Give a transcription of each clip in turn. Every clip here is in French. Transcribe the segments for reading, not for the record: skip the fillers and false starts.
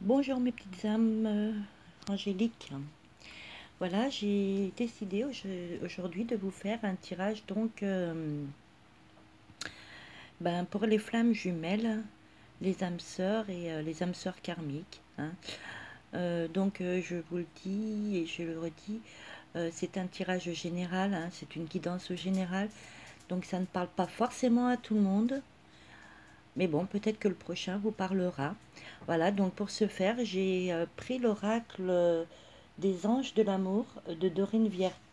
Bonjour mes petites âmes angéliques. Voilà, j'ai décidé aujourd'hui de vous faire un tirage pour les flammes jumelles, les âmes sœurs et les âmes sœurs karmiques. Je vous le dis et je le redis, c'est un tirage général, hein, c'est une guidance générale, donc ça ne parle pas forcément à tout le monde. Mais bon, peut-être que le prochain vous parlera. Voilà, donc pour ce faire, j'ai pris l'oracle des anges de l'amour de Dorine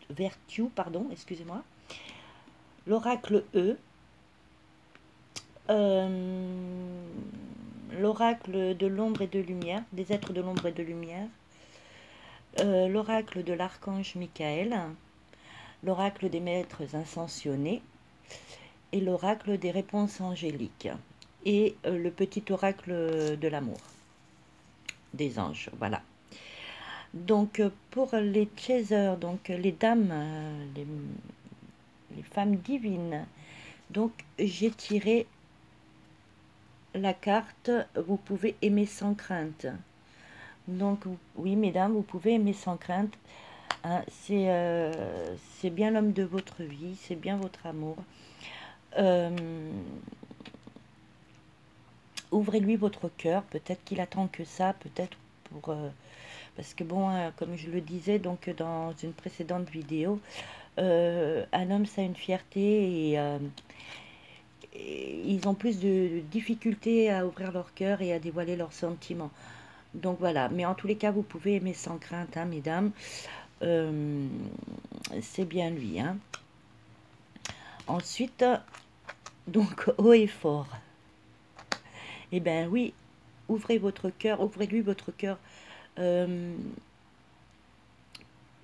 Vertu, pardon, excusez-moi. L'oracle E, euh, l'oracle de l'ombre et de lumière, des êtres de l'ombre et de lumière, l'oracle de l'archange Michael, l'oracle des maîtres ascensionnés et l'oracle des réponses angéliques et le petit oracle de l'amour des anges. Voilà. Donc pour les chasers, donc les dames, les femmes divines, donc j'ai tiré la carte vous pouvez aimer sans crainte. Donc oui mesdames, vous pouvez aimer sans crainte. Hein, c'est bien l'homme de votre vie, c'est bien votre amour. Ouvrez-lui votre cœur, peut-être qu'il attend que ça, peut-être pour... parce que bon, comme je le disais donc dans une précédente vidéo, un homme, ça a une fierté et ils ont plus de difficultés à ouvrir leur cœur et à dévoiler leurs sentiments. Donc voilà, mais en tous les cas, vous pouvez aimer sans crainte, hein, mesdames. C'est bien lui. Hein. Ensuite, donc haut et fort. Eh bien oui, ouvrez votre cœur, ouvrez-lui votre cœur. Je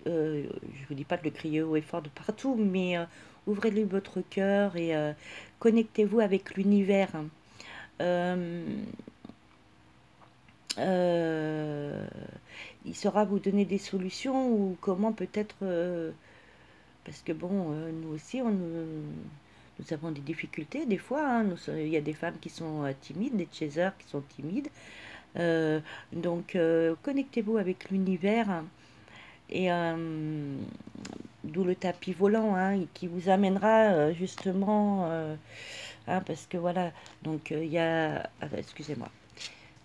vous dis pas de le crier haut et fort de partout, mais ouvrez-lui votre cœur et connectez-vous avec l'univers. Il saura vous donner des solutions ou comment peut-être... parce que bon, nous aussi, nous avons des difficultés des fois. Hein. Il y a des femmes qui sont timides, des chasers qui sont timides. Connectez-vous avec l'univers et d'où le tapis volant hein, qui vous amènera justement... hein, parce que voilà, donc il y a... excusez-moi.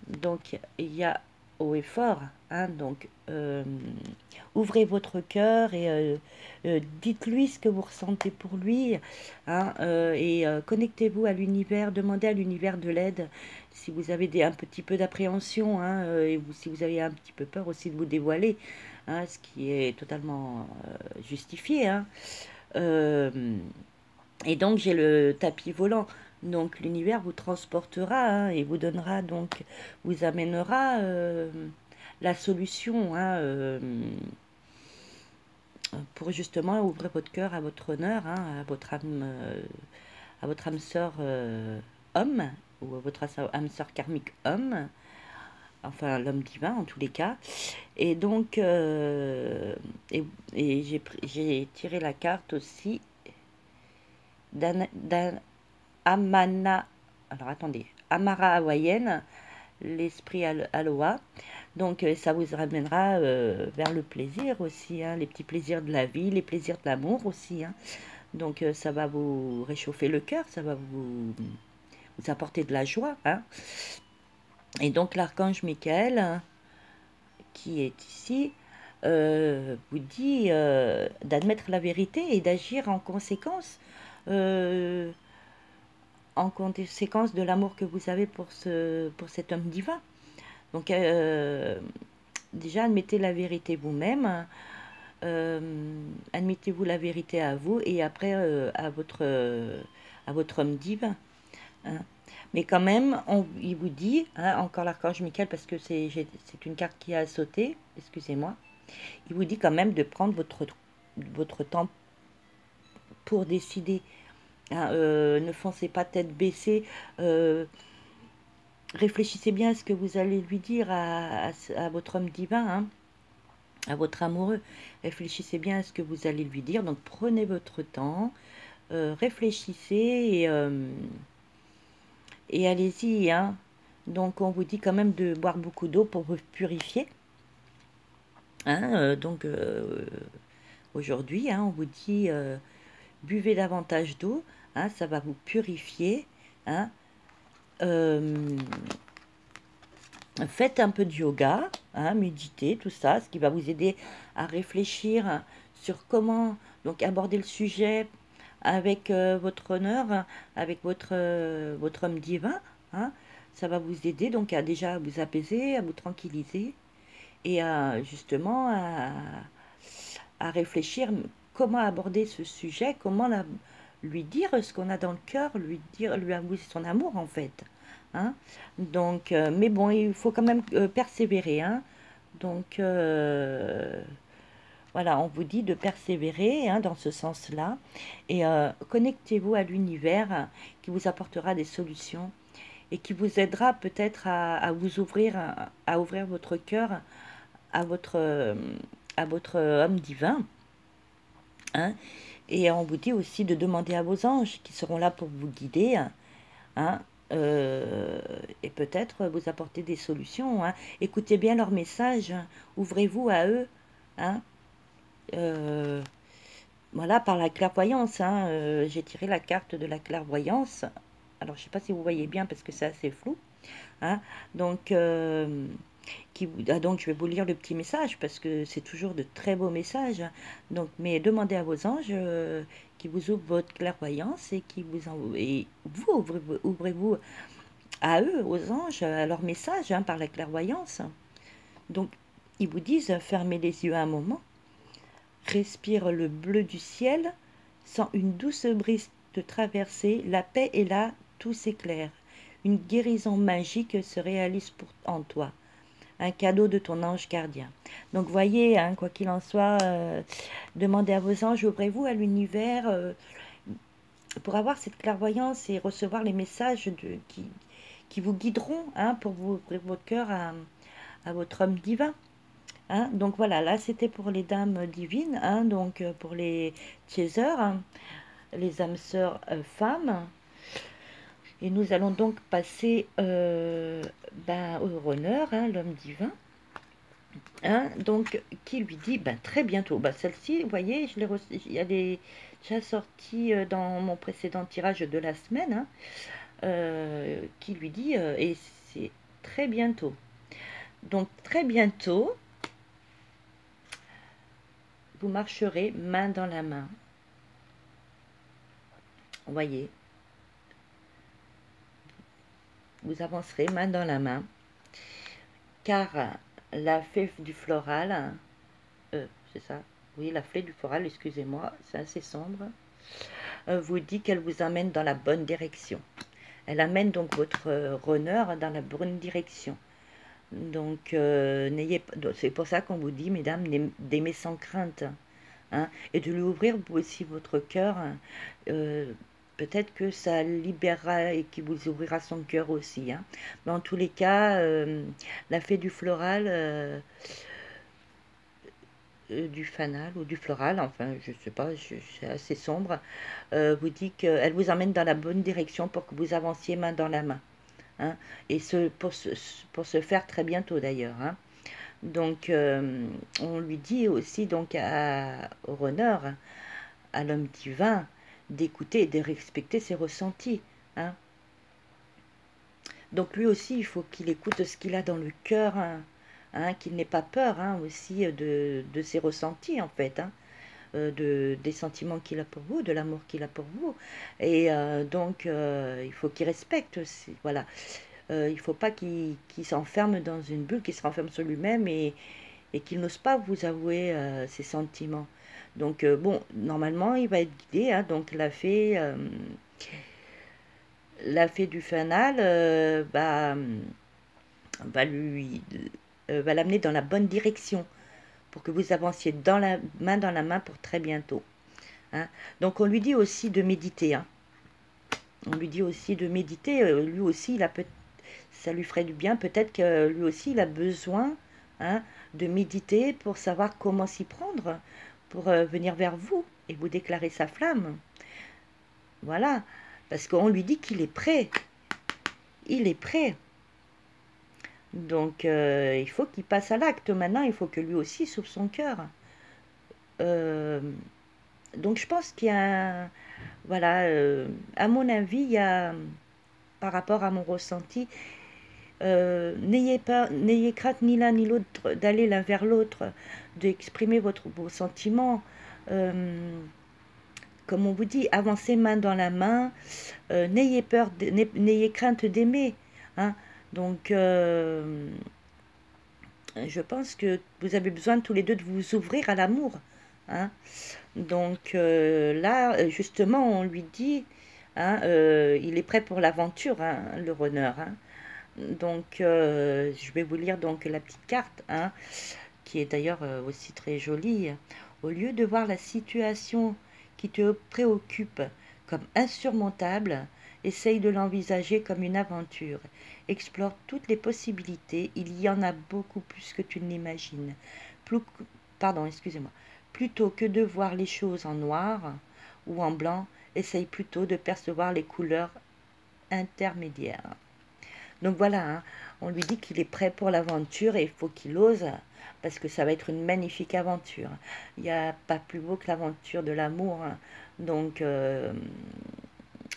Donc il y a haut et fort, hein, donc ouvrez votre cœur et dites-lui ce que vous ressentez pour lui, hein, connectez-vous à l'univers, demandez à l'univers de l'aide si vous avez un petit peu d'appréhension, hein, si vous avez un petit peu peur aussi de vous dévoiler, hein, ce qui est totalement justifié. Hein. Et donc j'ai le tapis volant. Donc l'univers vous transportera hein, et vous donnera donc, vous amènera la solution hein, pour justement ouvrir votre cœur à votre honneur, hein, à votre âme sœur homme ou à votre âme sœur karmique homme, enfin l'homme divin en tous les cas. Et donc j'ai tiré la carte aussi d'un Amana, alors attendez, Amara hawaïenne, l'esprit Aloha. Donc ça vous ramènera vers le plaisir aussi, hein, les petits plaisirs de la vie, les plaisirs de l'amour aussi. Hein. Donc ça va vous réchauffer le cœur, ça va vous apporter de la joie. Hein. Et donc l'archange Michael, hein, qui est ici, vous dit d'admettre la vérité et d'agir en conséquence. En conséquence de l'amour que vous avez pour cet homme divin. Donc, déjà, admettez la vérité vous-même, admettez-vous la vérité à vous et après à votre homme divin. Hein. Mais quand même, il vous dit, hein, encore l'archange Michael, parce que c'est une carte qui a sauté, excusez-moi, il vous dit quand même de prendre votre temps pour décider. Hein, ne foncez pas tête baissée. Réfléchissez bien à ce que vous allez lui dire à votre homme divin, hein, à votre amoureux. Réfléchissez bien à ce que vous allez lui dire. Donc prenez votre temps, réfléchissez et allez-y. Hein. Donc on vous dit quand même de boire beaucoup d'eau pour vous purifier. Hein, aujourd'hui, hein, on vous dit buvez davantage d'eau, hein, ça va vous purifier. Hein. Euh, Faites un peu de yoga, hein, méditez, tout ça, ce qui va vous aider à réfléchir sur comment donc aborder le sujet avec votre honneur, avec votre homme divin. Hein. Ça va vous aider donc à déjà vous apaiser, à vous tranquilliser et justement à réfléchir comment aborder ce sujet, comment lui dire ce qu'on a dans le cœur, lui avouer son amour en fait. Hein. Donc, mais bon, il faut quand même persévérer. Hein. Donc, voilà, on vous dit de persévérer hein, dans ce sens-là. Et connectez-vous à l'univers qui vous apportera des solutions et qui vous aidera peut-être à vous ouvrir, à ouvrir votre cœur à votre homme divin. Hein. Et on vous dit aussi de demander à vos anges qui seront là pour vous guider. Hein, et peut-être vous apporter des solutions. Hein. Écoutez bien leurs messages, hein. Ouvrez-vous à eux. Hein. Voilà, par la clairvoyance. Hein. J'ai tiré la carte de la clairvoyance. Alors, je ne sais pas si vous voyez bien parce que c'est assez flou. Hein. Donc, donc, je vais vous lire le petit message parce que c'est toujours de très beaux messages. Donc, mais demandez à vos anges qui vous ouvrent votre clairvoyance et et vous ouvrez-vous à eux, aux anges, à leur message hein, par la clairvoyance. Donc, ils vous disent fermez les yeux un moment, respire le bleu du ciel, sens une douce brise te traverser, la paix est là, tout s'éclaire. Une guérison magique se réalise en toi. Un cadeau de ton ange gardien. Donc voyez, hein, quoi qu'il en soit, demandez à vos anges, ouvrez-vous à l'univers pour avoir cette clairvoyance et recevoir les messages qui vous guideront hein, pour vous ouvrir votre cœur à votre homme divin. Hein. Donc voilà, là c'était pour les dames divines, hein, donc pour les chasers, hein, les âmes sœurs femmes. Et nous allons donc passer au runner, hein, l'homme divin. Hein, donc, qui lui dit très bientôt. Celle-ci, vous voyez, elle est déjà sortie dans mon précédent tirage de la semaine, hein, qui lui dit, et c'est très bientôt. Donc, très bientôt, vous marcherez main dans la main. Vous voyez, vous avancerez main dans la main, car la fée du floral, c'est ça, oui, la fée du floral, excusez-moi, c'est assez sombre, vous dit qu'elle vous amène dans la bonne direction. Elle amène donc votre runner dans la bonne direction. Donc, c'est pour ça qu'on vous dit, mesdames, d'aimer sans crainte. Hein, et de lui ouvrir aussi votre cœur. Peut-être que ça libérera et qu'il vous ouvrira son cœur aussi. Hein. Mais en tous les cas, la fée du floral... du fanal ou du floral, enfin je sais pas, c'est assez sombre, vous dit qu'elle vous emmène dans la bonne direction pour que vous avanciez main dans la main. Hein, et pour se faire très bientôt d'ailleurs. Hein. Donc on lui dit aussi donc au runner, à l'homme divin, d'écouter et de respecter ses ressentis. Hein. Donc lui aussi, il faut qu'il écoute ce qu'il a dans le cœur. Hein. Hein, qu'il n'ait pas peur hein, aussi de ses ressentis en fait, hein, des sentiments qu'il a pour vous, de l'amour qu'il a pour vous. Et donc il faut qu'il respecte aussi, voilà. Il ne faut pas qu'il s'enferme dans une bulle, qu'il se renferme sur lui-même et qu'il n'ose pas vous avouer ses sentiments. Donc bon, normalement il va être guidé, hein, donc la fée du fanal va l'amener dans la bonne direction pour que vous avanciez dans la main pour très bientôt. Hein. Donc on lui dit aussi de méditer. Hein. On lui dit aussi de méditer. Lui aussi, ça lui ferait du bien. Peut-être que lui aussi, il a besoin hein, de méditer pour savoir comment s'y prendre, pour venir vers vous et vous déclarer sa flamme. Voilà. Parce qu'on lui dit qu'il est prêt. Il est prêt. Donc, il faut qu'il passe à l'acte. Maintenant, il faut que lui aussi s'ouvre son cœur. Euh, donc, je pense qu'il y a, voilà, à mon avis, il y a, par rapport à mon ressenti, n'ayez pas, n'ayez crainte ni l'un ni l'autre d'aller l'un vers l'autre, d'exprimer vos sentiments. Euh, Comme on vous dit, avancez main dans la main, n'ayez peur, n'ayez crainte d'aimer. Hein. Donc, je pense que vous avez besoin tous les deux de vous ouvrir à l'amour. Hein. Donc là, justement, on lui dit, hein, il est prêt pour l'aventure, hein, le runner. Hein. Donc, je vais vous lire donc la petite carte, hein, qui est d'ailleurs aussi très jolie. Au lieu de voir la situation qui te préoccupe comme insurmontable, essaye de l'envisager comme une aventure. Explore toutes les possibilités, il y en a beaucoup plus que tu ne l'imagines. Plus- Pardon, excusez-moi. Plutôt que de voir les choses en noir ou en blanc, essaye plutôt de percevoir les couleurs intermédiaires. Donc voilà, hein, on lui dit qu'il est prêt pour l'aventure et il faut qu'il ose parce que ça va être une magnifique aventure. Il n'y a pas plus beau que l'aventure de l'amour. Hein. Donc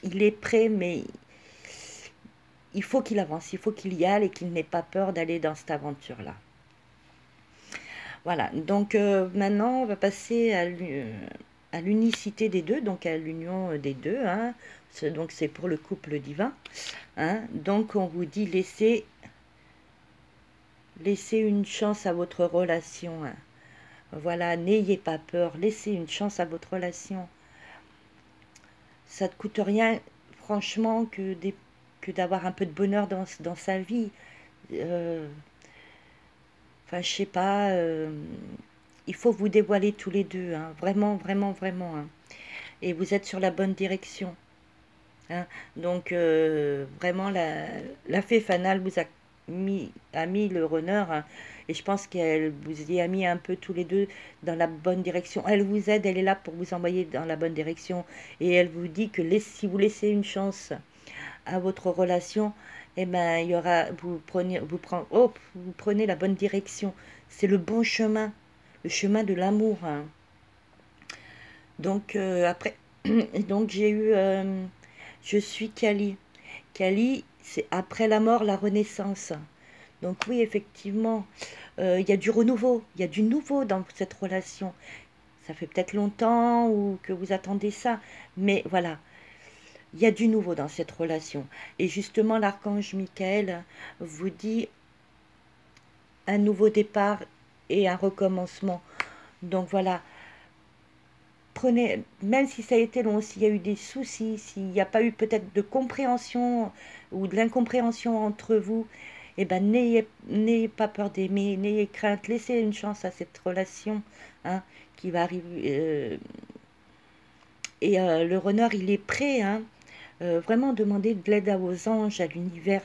il est prêt, mais il faut qu'il avance, il faut qu'il y aille et qu'il n'ait pas peur d'aller dans cette aventure-là. Voilà, donc maintenant on va passer à l'unicité des deux, donc à l'union des deux. Hein. Donc c'est pour le couple divin. Hein. Donc on vous dit laissez une chance à votre relation. Hein. Voilà, n'ayez pas peur, laissez une chance à votre relation. Ça ne coûte rien, franchement, que d'avoir un peu de bonheur dans sa vie. Euh, Enfin, je sais pas, il faut vous dévoiler tous les deux, hein, vraiment, vraiment, vraiment. Hein. Et vous êtes sur la bonne direction. Hein. Donc, vraiment, la fée fanale vous a mis le runner. Hein, et je pense qu'elle vous y a mis un peu tous les deux dans la bonne direction. Elle vous aide, elle est là pour vous envoyer dans la bonne direction. Et elle vous dit que si vous laissez une chance à votre relation, eh ben, il y aura, vous prenez la bonne direction. C'est le bon chemin, le chemin de l'amour. Hein. Donc, après, donc j'ai eu, je suis Kali. Kali, c'est après la mort, la renaissance. Donc oui, effectivement, il y a du renouveau, il y a du nouveau dans cette relation. Ça fait peut-être longtemps ou que vous attendez ça, mais voilà, il y a du nouveau dans cette relation. Et justement, l'archange Michael vous dit un nouveau départ et un recommencement. Donc voilà, prenez, même si ça a été long, s'il y a eu des soucis, s'il n'y a pas eu peut-être de compréhension ou de l'incompréhension entre vous, eh ben n'ayez pas peur d'aimer, n'ayez crainte, laissez une chance à cette relation, hein, qui va arriver. Et le runner, il est prêt, hein, vraiment demander de l'aide aux anges, à l'univers.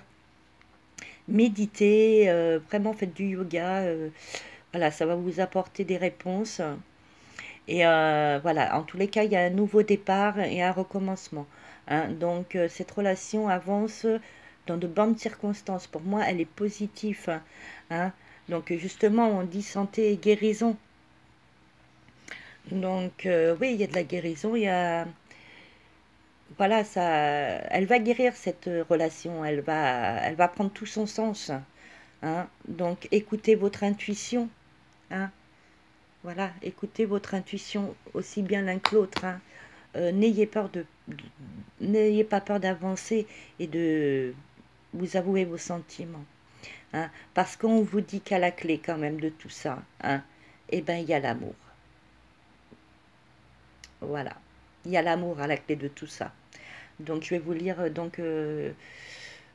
Méditez, vraiment faites du yoga, voilà, ça va vous apporter des réponses. Et voilà, en tous les cas, il y a un nouveau départ et un recommencement. Hein. Donc, cette relation avance dans de bonnes circonstances. Pour moi, elle est positive. Hein. Donc, justement, on dit santé et guérison. Donc, oui, il y a de la guérison. Il y a, voilà, ça, elle va guérir cette relation. Elle va prendre tout son sens. Hein. Donc, écoutez votre intuition. Hein. Voilà, écoutez votre intuition aussi bien l'un que l'autre. Hein. N'ayez peur n'ayez pas peur d'avancer et de vous avouer vos sentiments. Hein, parce qu'on vous dit qu'à la clé quand même de tout ça, hein, eh ben il y a l'amour. Voilà, il y a l'amour à la clé de tout ça. Donc je vais vous lire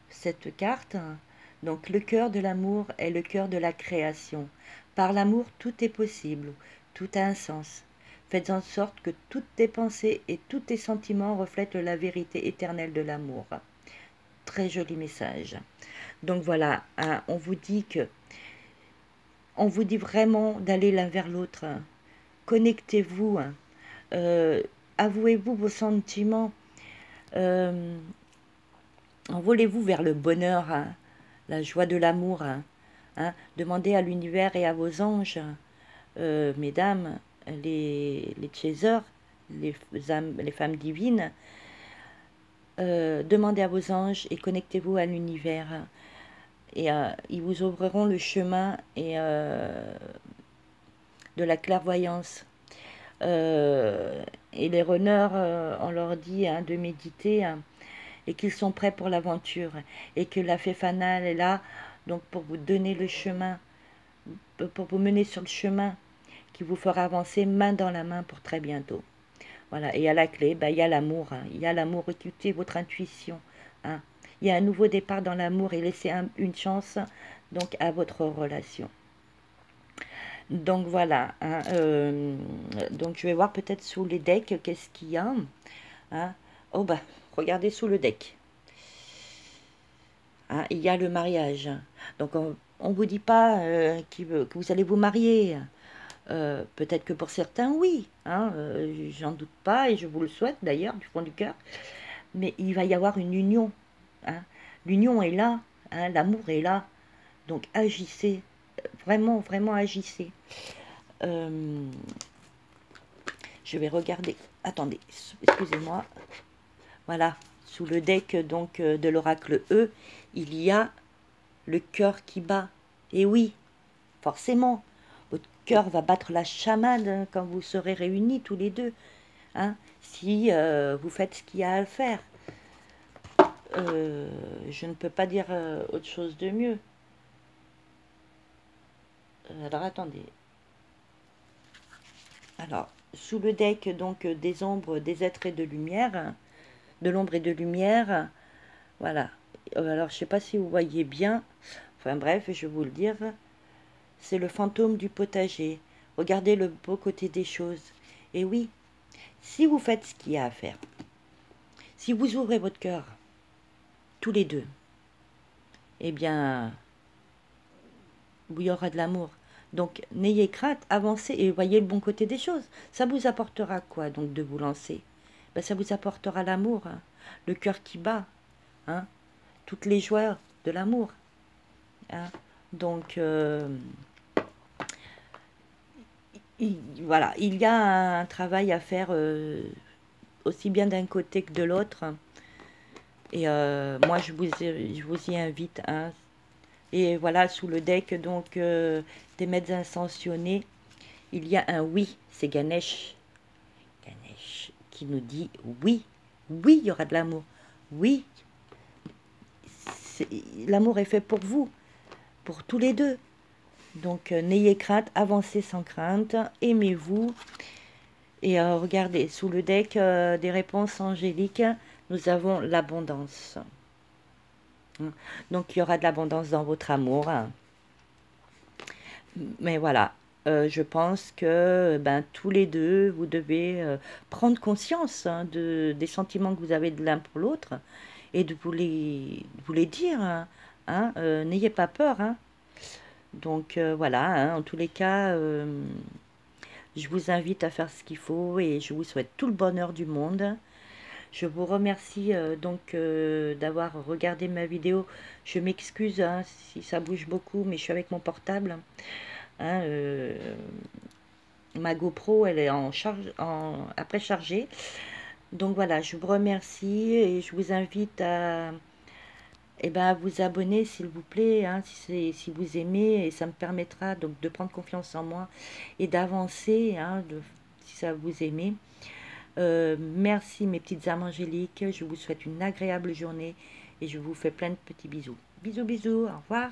cette carte. Donc le cœur de l'amour est le cœur de la création. Par l'amour, tout est possible, tout a un sens. Faites en sorte que toutes tes pensées et tous tes sentiments reflètent la vérité éternelle de l'amour. Très joli message. Donc voilà, hein, on vous dit vraiment d'aller l'un vers l'autre. Hein. Connectez-vous, hein. euh, avouez-vous vos sentiments, envolez-vous vers le bonheur, hein, la joie de l'amour. Demandez à l'univers et à vos anges, mesdames, les chasers, les femmes divines, demandez à vos anges et connectez-vous à l'univers. Et ils vous ouvriront le chemin et de la clairvoyance. Et les runners, on leur dit de méditer et qu'ils sont prêts pour l'aventure et que la fée fanale est là donc pour vous donner le chemin, pour vous mener sur le chemin qui vous fera avancer main dans la main pour très bientôt. Voilà, et à la clé, il y a l'amour. Il y a l'amour, écoutez votre intuition. Il y a un nouveau départ dans l'amour et laissez une chance donc à votre relation. Donc voilà, donc je vais voir peut-être sous les decks qu'est-ce qu'il y a. Oh regardez sous le deck. Il y a le mariage. Donc on ne vous dit pas que vous allez vous marier. Peut-être que pour certains, oui. J'en doute pas et je vous le souhaite d'ailleurs du fond du cœur. Mais il va y avoir une union. L'union est là, l'amour est là. Donc agissez, vraiment, vraiment agissez. Je vais regarder. Attendez, excusez-moi. Voilà, sous le deck donc de l'oracle E, il y a le cœur qui bat. Et oui, forcément, votre cœur va battre la chamade quand vous serez réunis tous les deux. Si vous faites ce qu'il y a à faire. Je ne peux pas dire autre chose de mieux. Alors attendez. Alors, sous le deck donc des ombres, des êtres et de lumière, de l'ombre et de lumière, voilà. Alors je sais pas si vous voyez bien, enfin bref, je vais vous le dire, c'est le fantôme du potager. Regardez le beau côté des choses. Et oui, si vous faites ce qu'il y a à faire, si vous ouvrez votre cœur, tous les deux, eh bien, il y aura de l'amour. Donc, n'ayez crainte, avancez et voyez le bon côté des choses. Ça vous apportera quoi, donc, de vous lancer? Ça vous apportera l'amour, le cœur qui bat, toutes les joies de l'amour. Donc, voilà, il y a un travail à faire aussi bien d'un côté que de l'autre. Et moi, je vous y invite. Et voilà, sous le deck donc des maîtres ascensionnés, il y a un oui, c'est Ganesh. Ganesh qui nous dit oui, oui, il y aura de l'amour. Oui, l'amour est fait pour vous, pour tous les deux. Donc n'ayez crainte, avancez sans crainte, aimez-vous. Et regardez, sous le deck des réponses angéliques, nous avons l'abondance. Donc il y aura de l'abondance dans votre amour. Mais voilà, je pense que tous les deux, vous devez prendre conscience des sentiments que vous avez de l'un pour l'autre et de vous les dire. N'ayez pas peur. Donc voilà, en tous les cas, je vous invite à faire ce qu'il faut et je vous souhaite tout le bonheur du monde. Je vous remercie donc d'avoir regardé ma vidéo. Je m'excuse si ça bouge beaucoup, mais je suis avec mon portable. Ma GoPro, elle est en charge, après chargée. Donc voilà, je vous remercie et je vous invite à vous abonner s'il vous plaît, si vous aimez, et ça me permettra donc de prendre confiance en moi et d'avancer, si ça vous aimez. Merci mes petites âmes angéliques, je vous souhaite une agréable journée et je vous fais plein de petits bisous. Bisous, bisous, au revoir.